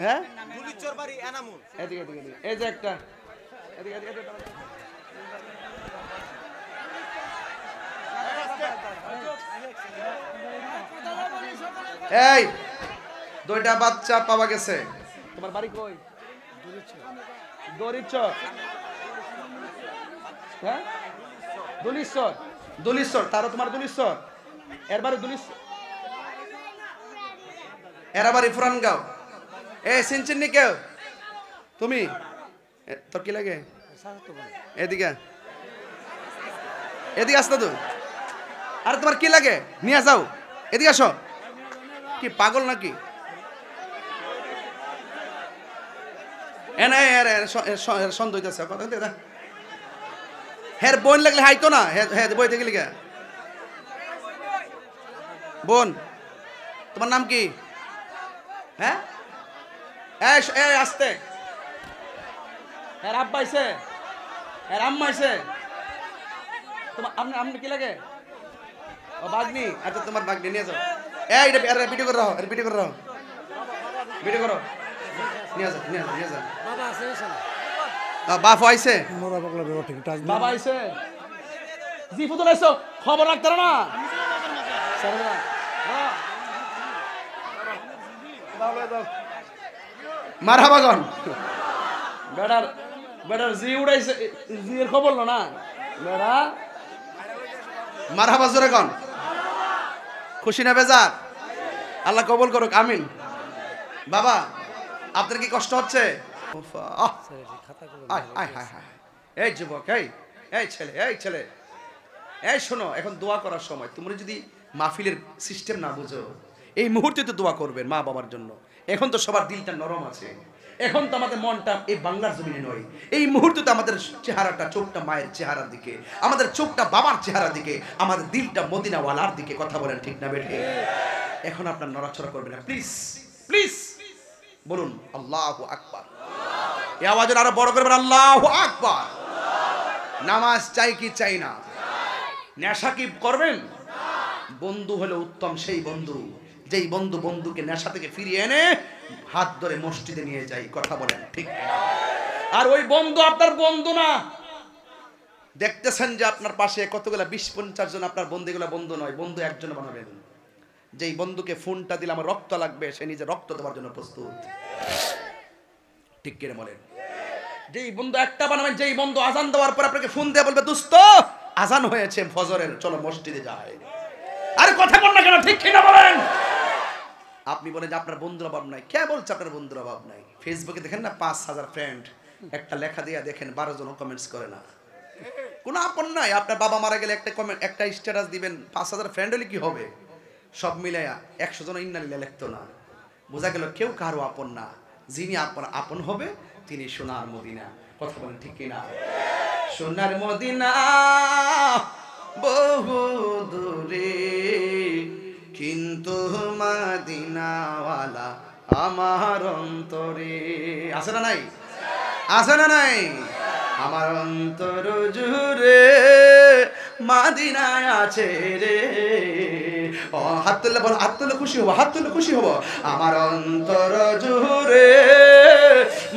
হ্যাঁ দুলিচর বাড়ি এনামুল। এদিকে এদিকে এদিকে। এই যে একটা এদিকে এদিকে এদিকে। এই দুইটা বাচ্চা পাওয়া গেছে। তোমার বাড়ি কই? দরিচর। হ্যাঁ দুলিশ্বর। দুলিশ্বর তারও তোমার দুলিশ্বর। এর বাড়ি দুলিশ্বর। এরা বাড়ি ফুরানগাঁও। এ সিনচিন্নি কেউ তুমি? তোর কি লাগে? এদিকে এদিকে আসতো তো। আরে তোমার কি লাগে নিয়ে যাও, এদিকে আসো। কি পাগল নাকি? সন্দেহ হইতেছে কথা দে। হ্যাঁ বোন লাগলে হাইতো না। হ্যাঁ বই থেকে লিখা। বোন তোমার নাম কি? হ্যাঁ এই আসতে। হ্যাঁ আব্বা আইছে, হ্যাঁ আম্মা আইছে। তোমার আপনি কি লাগে? ও বাগনি। আচ্ছা তোমার বাগনি নিয়ে যাও। এই এটা ভিডিও করে রাখো, ভিডিও করে রাখো, ভিডিও করো। নিয়ে যাও নিয়ে যাও নিয়ে যাও। বাবা আছে বাপ আইছে, মোরা পাগলা বেরো ঠিক টাচ বাবা আইছে। জি ফুতুল আইছো, খবর রাখতে না। মারহাবাগন বেড়ার বেড়ার জি উড়াইছে, জি এর খবর না বেড়া। মারহাবা জোরে কন। খুশি না বেজার? আল্লাহ কবুল করুক, আমিন। বাবা আপনার কি কষ্ট হচ্ছে? এই যুবক, এই ছেলে, এই ছেলে, এই শোনো, এখন দোয়া করার সময়। তোমরা যদি মাহফিলের সিস্টেম না বুঝো, এই মুহূর্তে তো দোয়া করবেন মা বাবার জন্য। এখন তো সবার দিলটা নরম আছে। এখন তো আমাদের মনটা এই বাংলার জমিনে নয়, এই মুহূর্তে তো আমাদের চেহারাটা, চোখটা মায়ের চেহারার দিকে, আমাদের চোখটা বাবার চেহারার দিকে, আমাদের দিলটা মদিনাওয়ালার দিকে। কথা বলেন ঠিক না বেঠে? এখন আপনার নড়াচড়া করবেন না, প্লিজ প্লিজ বলুন আল্লাহু আকবার। এই আওয়াজ আরো বড় করবেন, আল্লাহু আকবার। নামাজ চাই কি চাই না? নেশা কি করবেন? বন্ধু হলো উত্তম সেই বন্ধু, যেই বন্ধু বন্ধুকে নেশা থেকে ফিরিয়ে এনে হাত ধরে মসজিদে নিয়ে যায়। কথা বলেন ঠিক? আর ওই বন্ধু আপনার বন্ধু না। দেখতেছেন যে আপনার পাশে কতগুলা 20-50 জন আপনার বন্ধুগুলা বন্ধু নয়, বন্ধু একজন বানাবেন। যেই বন্ধুকে ফোনটা দিলে আমার রক্ত লাগবে, সে নিজে রক্ত দেওয়ার জন্য প্রস্তুত। ঠিক কিনা বলেন? যেই বন্ধু একটা বানাবেন, যেই বন্ধু আজান দেওয়ার পর আপনাকে ফোন দিয়ে বলবে, দোস্ত আজান হয়েছে ফজরের, চলো মসজিদে যায়। আরে কথা বল না কেন? ঠিক কিনা বলেন? আপনি বলেন যে আপনার বন্ধুর অভাব নাই। কে বলছে আপনার বন্ধুর অভাব নাই? ফেসবুকে দেখেন না 5000 ফ্রেন্ড, একটা লেখা দিয়ে দেখেন 12 জন কমেন্টস করে না। কোনো আপন নাই। আপনার বাবা মারা গেলে একটা কমেন্ট, একটা স্ট্যাটাস দিবেন, 5000 ফ্রেন্ড হলে কি হবে? সব মিলাইয়া 100 জন ইন্নালিল্লাহ লিখতো না। বোঝা গেল কেউ কারো আপন না। যিনি আপন হবে তিনি সোনার মদিনা। কথা বলেন ঠিক কিনা? সোনার মদিনা বহু দূরে, কিন্তু মদিনাওয়ালা আমার অন্তরে। আছে না নাই? আছে না নাই? আমার অন্তর জুড়ে মদিনায় আছে রে। ও হাত তুললে বল, হাত তুললে খুশি হবো, হাত তুললে খুশি হবো। আমার অন্তর জুড়ে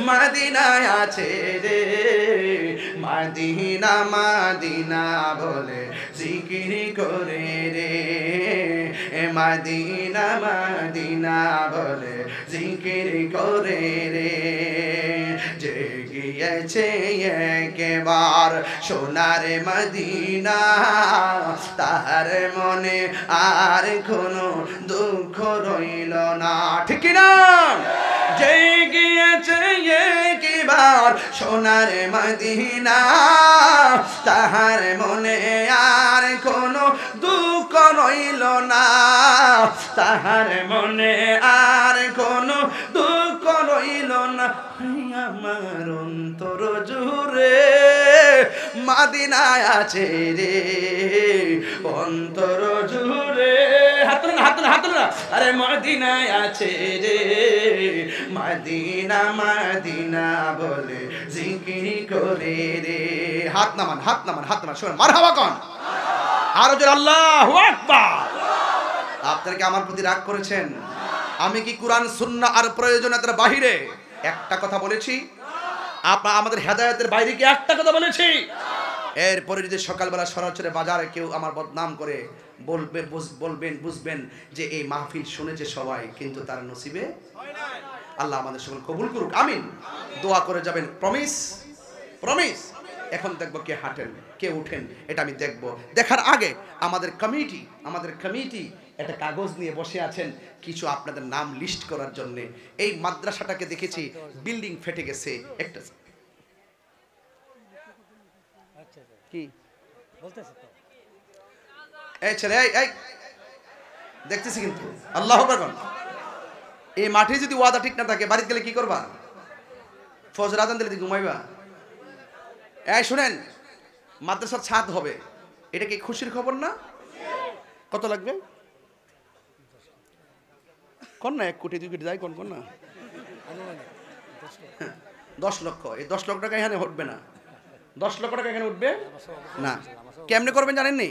মদিনায় আছে রে। মদিনা মদিনা বলে জিকির করে রে। মদিনা মদিনা বলে জিকির করে রে। যে গিয়েছে একবার সোনার মদিনা, তার মনে আর কোনো দুঃখ রইল না। ঠিক না? যে গিয়েছে একবার সোনার মদিনা, তাহার মনে আর কোনো দুঃখ রইল না। তাহার মনে আর কোনো দুঃখ রইল না। আমার অন্তর জুড়ে মদিনায় আছে রে। অন্তর জুড়ে হাত তুলে না, হাত তুলে, হাত তুলে না। আরে মদিনায় আছে রে। মদিনা মদিনা বলে জিকির করে রে। হাত নামান, হাত নামান, হাত নামান। শোনেন মারহাবা কোন? আরো জোরে আল্লাহু আকবার। আপনারা কি আমার প্রতি রাগ করেছেন? আমি কি কোরআন সুন্নাহ আর প্রয়োজনীয়তার বাইরে একটা কথা বলেছি? আমাদের হেদায়েতের বাইরে কি একটা কথা বলেছি? এরপরে যদি সকালবেলা সরাসরি বাজারে কেউ আমার বদনাম করে বুঝবেন যে এই মাহফিল শুনেছে সবাই, কিন্তু তার নসিবে আল্লাহ আমাদের সকল কবুল করুক, আমিন। দোয়া করে যাবেন, প্রমিস প্রমিস। এখন দেখবো কে হাঁটেন কে উঠেন, এটা আমি দেখব। দেখার আগে আমাদের কমিটি একটা কাগজ নিয়ে বসে আছেন কিছু আপনাদের নাম লিস্ট করার জন্য। এই মাদ্রাসাটাকে দেখেছি বিল্ডিং ফেটে গেছে, একটা কি বলতেছে তো এই ছেলে, এই দেখতেছি কিন্তু আল্লাহু আকবার। এই মাঠে যদি ওয়াদা ঠিক না থাকে, বাড়িতে গেলে কি করবা? ফজর আজান দিলে ঘুমাইবা? এই শুনেন, মাদ্রাসার ছাদ হবে, এটা কি খুশির খবর না? কত লাগবে কোন না? 1 কোটি 2 কোটি যাই কোন না? 10 লক্ষ। এই 10 লক্ষ টাকা এখানে উঠবে না। 10 লক্ষ টাকা এখানে উঠবে না। কেমনে করবেন জানেন নি?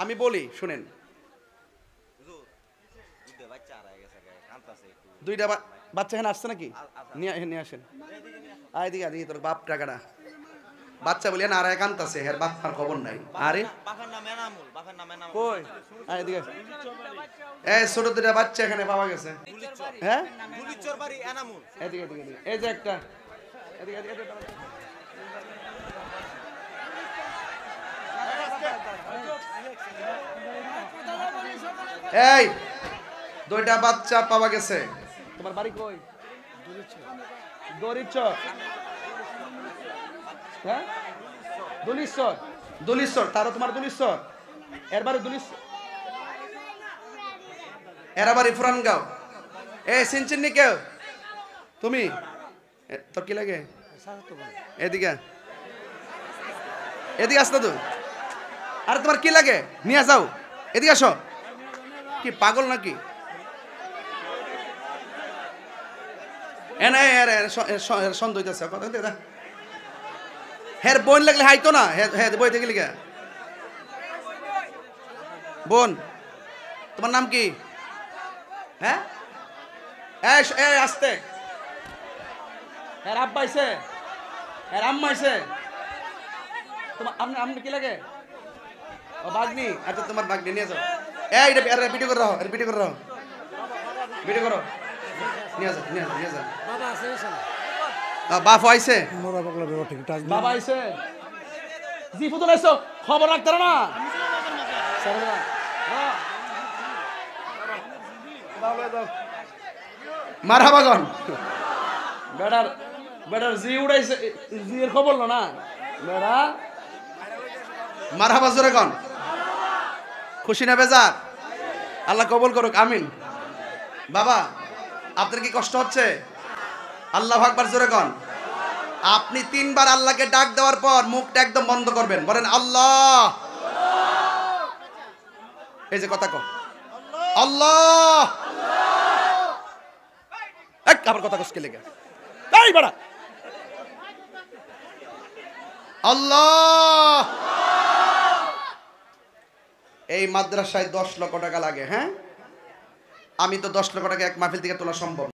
আমি বলি শুনেন। দুইটা বাচ্চা এখানে আসছে নাকি? নিয়ে আসেন। আয় দিকে দিকে তোর বাপ টাকাটা। বাচ্চা বলি না, আর একান্ত আছে, এর বাপ খবর নাই। আরে কই? আয় দিকে। এই ছোট দুইটা বাচ্চা এখানে পাওয়া গেছে। হ্যাঁ, এদিকে এদিকে এদিকে। এই যে একটা এদিকে এদিকে। এই দুইটা বাচ্চা পাওয়া গেছে। তোমার বাড়ি কই? দরিচর। হ্যাঁ, দুলিশ্বর। তারও তোমার দুলিশ্বর, এর বাড়ি দুলিশ্বর, এর বাড়ি ফুরানগাঁও। এ সিনচিন্নি কেউ? তুমি? তোর কি লাগে? এদিকে এদিকে আসতো তুই। আরে তোমার কি লাগে? নিয়ে যাও, এদিকে আসো। কি পাগল নাকি? সন্দেহ হইতেছে। হ্যাঁ, বোন লাগলে হাইতো না। হ্যাঁ, বই থেকে লিখা। বোন, তোমার নাম কি? হ্যাঁ, আসতে। হ্যাঁ, আব্বা আইছে, হ্যাঁ আম্মা আইছে। তোমার আপনি কি লাগে? ও বাগনি। আচ্ছা, তোমার বাগনি নিয়ে যাও। এটা ভিডিও করে রাখো, ভিডিও করে রাখো, ভিডিও করো। নিয়ে যাও। বাপ আইছে, বাবা আইছে, জি ফুতুল আইছো, খবর রাখতে না। মারহাবাগন বেটার জি উড়াইছে, জি এর খবর না বেড়া। মারহাবা জোরে কন। খুশি না বেজার? আল্লাহ কবুল করুক, আমিন। বাবা, আপনার কি কষ্ট হচ্ছে? আল্লাহু আকবার জোরে কন। আপনি 3 বার আল্লাহকে ডাক দেওয়ার পর মুখটা একদম বন্ধ করবেন, বলেন আল্লাহ। এই যে কথা কও, আল্লাহ। আবার কথা কসকে লেগে এই বড়া, আল্লাহ। এই মাদ্রাসায় 10 লক্ষ টাকা লাগে। হ্যাঁ, আমি তো 10 লক্ষ টাকা এক মাহফিল থেকে তোলা সম্ভব।